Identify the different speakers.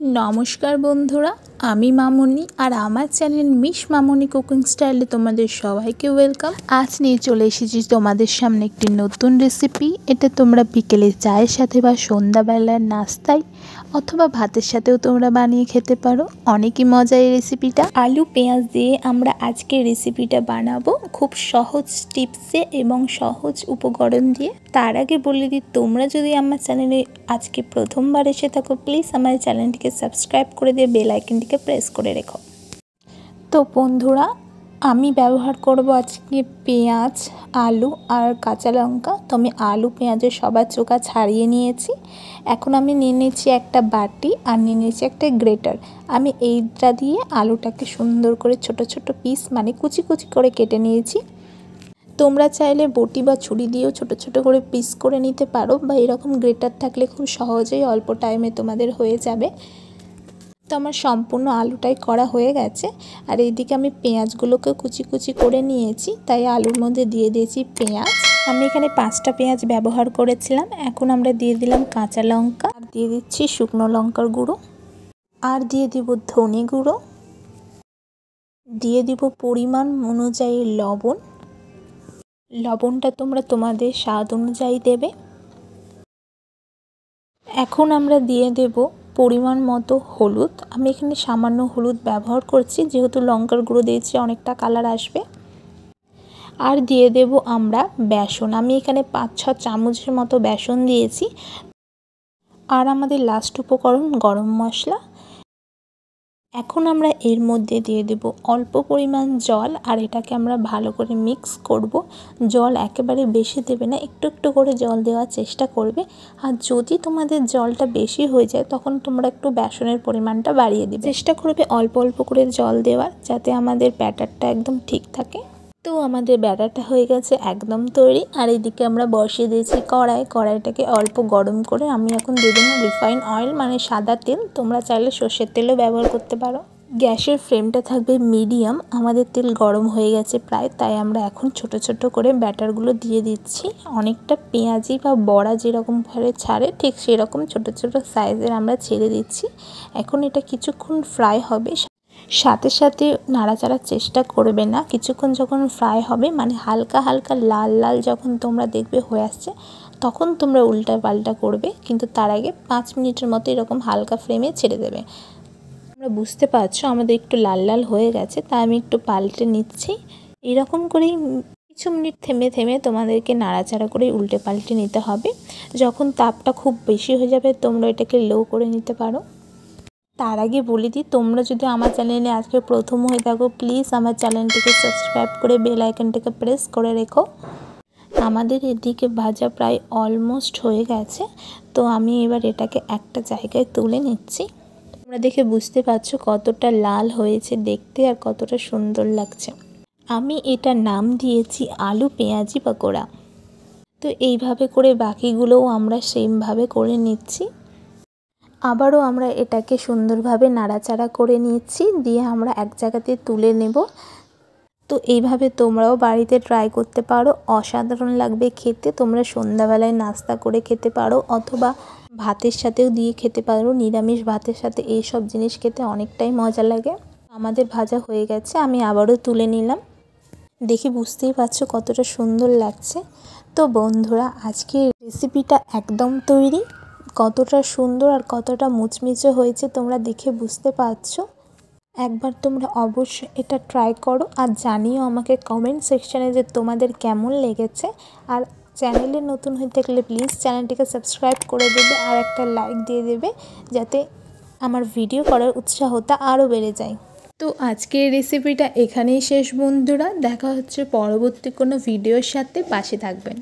Speaker 1: নমস্কার বন্ধুরা, আমি মামনি আর আমার চ্যানেল মিস মামনি কুকিং স্টাইলে তোমাদের সবাইকে ওয়েলকাম। আজ নিয়ে চলে এসেছি তোমাদের সামনে একটি নতুন রেসিপি। এটা তোমরা বিকেলে চায়ের সাথে বা সন্ধ্যাবেলার নাস্তায় অথবা ভাতের সাথেও তোমরা বানিয়ে খেতে পারো। অনেকই মজা এই রেসিপিটা। আলু পেঁয়াজ দিয়ে আমরা আজকে রেসিপিটা বানাবো খুব সহজ টিপসে এবং সহজ উপকরণ দিয়ে। তার আগে বলে দিই, তোমরা যদি আমার চ্যানেলে আজকে প্রথমবার এসে থাকো, প্লিজ আমার চ্যানেলটিকে সাবস্ক্রাইব করে দিয়ে বেল আইকনটিকে প্রেস করে রেখো। তো বন্ধুরা, আমি ব্যবহার করব আজকে পেঁয়াজ, আলু আর কাঁচা লঙ্কা। তো আমি আলু পেঁয়াজের সবার চোখা ছাড়িয়ে নিয়েছি। এখন আমি নিয়ে নিয়েছি একটা বাটি আর নিয়ে নিয়েছি একটা গ্রেটার। আমি এইটা দিয়ে আলুটাকে সুন্দর করে ছোট ছোট পিস মানে কুচি কুচি করে কেটে নিয়েছি। তোমরা চাইলে বটি বা ছুরি দিয়েও ছোট ছোট করে পিস করে নিতে পারো, বা এরকম গ্রেটার থাকলে খুব সহজেই অল্প টাইমে তোমাদের হয়ে যাবে। তো আমার সম্পূর্ণ আলুটাই করা হয়ে গেছে। আর এইদিকে আমি পেঁয়াজগুলোকে কুচি কুচি করে নিয়েছি, তাই আলুর মধ্যে দিয়ে দিয়েছি পেঁয়াজ। আমি এখানে 5টা পেঁয়াজ ব্যবহার করেছিলাম। এখন আমরা দিয়ে দিলাম কাঁচা লঙ্কা, আর দিয়ে দিচ্ছি শুকনো লঙ্কার গুঁড়ো, আর দিয়ে দিব ধনে গুঁড়ো, দিয়ে দিব পরিমাণ অনুযায়ী লবণ। লবণটা তোমরা তোমাদের স্বাদ অনুযায়ী দেবে। এখন আমরা দিয়ে দেব পরিমাণ মতো হলুদ। আমি এখানে সামান্য হলুদ ব্যবহার করছি, যেহেতু লঙ্কার গুঁড়ো দিয়েছি অনেকটা কালার আসবে। আর দিয়ে দেব আমরা বেসন। আমি এখানে 5-6 চামচের মতো বেসন দিয়েছি। আর আমাদের লাস্ট উপকরণ গরম মশলা। এখন আমরা এর মধ্যে দিয়ে দেব অল্প পরিমাণ জল, আর এটাকে আমরা ভালো করে মিক্স করব। জল একেবারে বেশি দেবে না, একটু একটু করে জল দেওয়ার চেষ্টা করবে। আর যদি তোমাদের জলটা বেশি হয়ে যায়, তখন তোমরা একটু বেসনের পরিমাণটা বাড়িয়ে দেবে। চেষ্টা করবে অল্প অল্প করে জল দেওয়ার, যাতে আমাদের ব্যাটারটা একদম ঠিক থাকে। তো আমাদের ব্যাটারটা হয়ে গেছে একদম তৈরি। আর এদিকে আমরা বসিয়ে দিয়েছি কড়াইটাকে অল্প গরম করে আমি এখন দিয়ে দেবো রিফাইন অয়েল মানে সাদা তেল। তোমরা চাইলে সর্ষের তেলও ব্যবহার করতে পারো। গ্যাসের ফ্লেমটা থাকবে মিডিয়াম। আমাদের তেল গরম হয়ে গেছে প্রায়, তাই আমরা এখন ছোট ছোট করে ব্যাটারগুলো দিয়ে দিচ্ছি। অনেকটা পেঁয়াজি বা বড়া যেরকমভাবে ছাড়ে, ঠিক সেরকম ছোট ছোট সাইজের আমরা ছেড়ে দিচ্ছি। এখন এটা কিছুক্ষণ ফ্রাই হবে। সাথে সাথে নাড়াচাড়ার চেষ্টা করবে না। কিছুক্ষণ যখন ফ্রাই হবে মানে হালকা হালকা লাল লাল যখন তোমরা দেখবে হয়ে আসছে, তখন তোমরা উল্টা পাল্টা করবে। কিন্তু তার আগে 5 মিনিটের মতো এরকম হালকা ফ্লেমে ছেড়ে দেবে। তোমরা বুঝতে পারছো আমাদের একটু লাল লাল হয়ে গেছে, তাই আমি একটু পাল্টে নিচ্ছি। এরকম করেই কিছু মিনিট থেমে থেমে তোমাদেরকে নাড়াচাড়া করে উল্টে পাল্টে নিতে হবে। যখন তাপটা খুব বেশি হয়ে যাবে, তোমরা এটাকে লো করে নিতে পারো। তার আগে বলে দিই, তোমরা যদি আমার চ্যানেলে আজকে প্রথম হয়ে থাকো, প্লিজ আমার চ্যানেলটিকে সাবস্ক্রাইব করে বেল আইকনটিকে প্রেস করে রেখো। আমাদের এদিকে ভাজা প্রায় অলমোস্ট হয়ে গেছে। তো আমি এবার এটাকে একটা জায়গায় তুলে নিচ্ছি। তোমরা দেখে বুঝতে পারছো কতটা লাল হয়েছে দেখতে আর কতটা সুন্দর লাগছে। আমি এটার নাম দিয়েছি আলু পেঁয়াজি পকোড়া। তো এইভাবে করে বাকিগুলোও আমরা সেমভাবে করে নিচ্ছি। আবারও আমরা এটাকে সুন্দরভাবে নাড়াচাড়া করে নিচ্ছি, দিয়ে আমরা এক জায়গাতে তুলে নেব। তো এইভাবে তোমরাও বাড়িতে ট্রাই করতে পারো, অসাধারণ লাগবে খেতে। তোমরা সন্ধ্যাবেলায় নাস্তা করে খেতে পারো, অথবা ভাতের সাথেও দিয়ে খেতে পারো। নিরামিষ ভাতের সাথে এই সব জিনিস খেতে অনেকটাই মজা লাগে। আমাদের ভাজা হয়ে গেছে, আমি আবারও তুলে নিলাম। দেখে বুঝতেই পারছো কতটা সুন্দর লাগছে। তো বন্ধুরা, আজকের রেসিপিটা একদম তৈরি। কতটা সুন্দর আর কতটা মুচমিচে হয়েছে তোমরা দেখে বুঝতে পারছো। একবার তোমরা অবশ্যই এটা ট্রাই করো, আর জানিও আমাকে কমেন্ট সেকশানে যে তোমাদের কেমন লেগেছে। আর চ্যানেলে নতুন হয়ে থাকলে প্লিজ চ্যানেলটিকে সাবস্ক্রাইব করে দেবে, আর একটা লাইক দিয়ে দেবে, যাতে আমার ভিডিও করার উৎসাহটা আরও বেড়ে যায়। তো আজকের রেসিপিটা এখানেই শেষ বন্ধুরা। দেখা হচ্ছে পরবর্তী কোনো ভিডিওর সাথে। পাশে থাকবেন।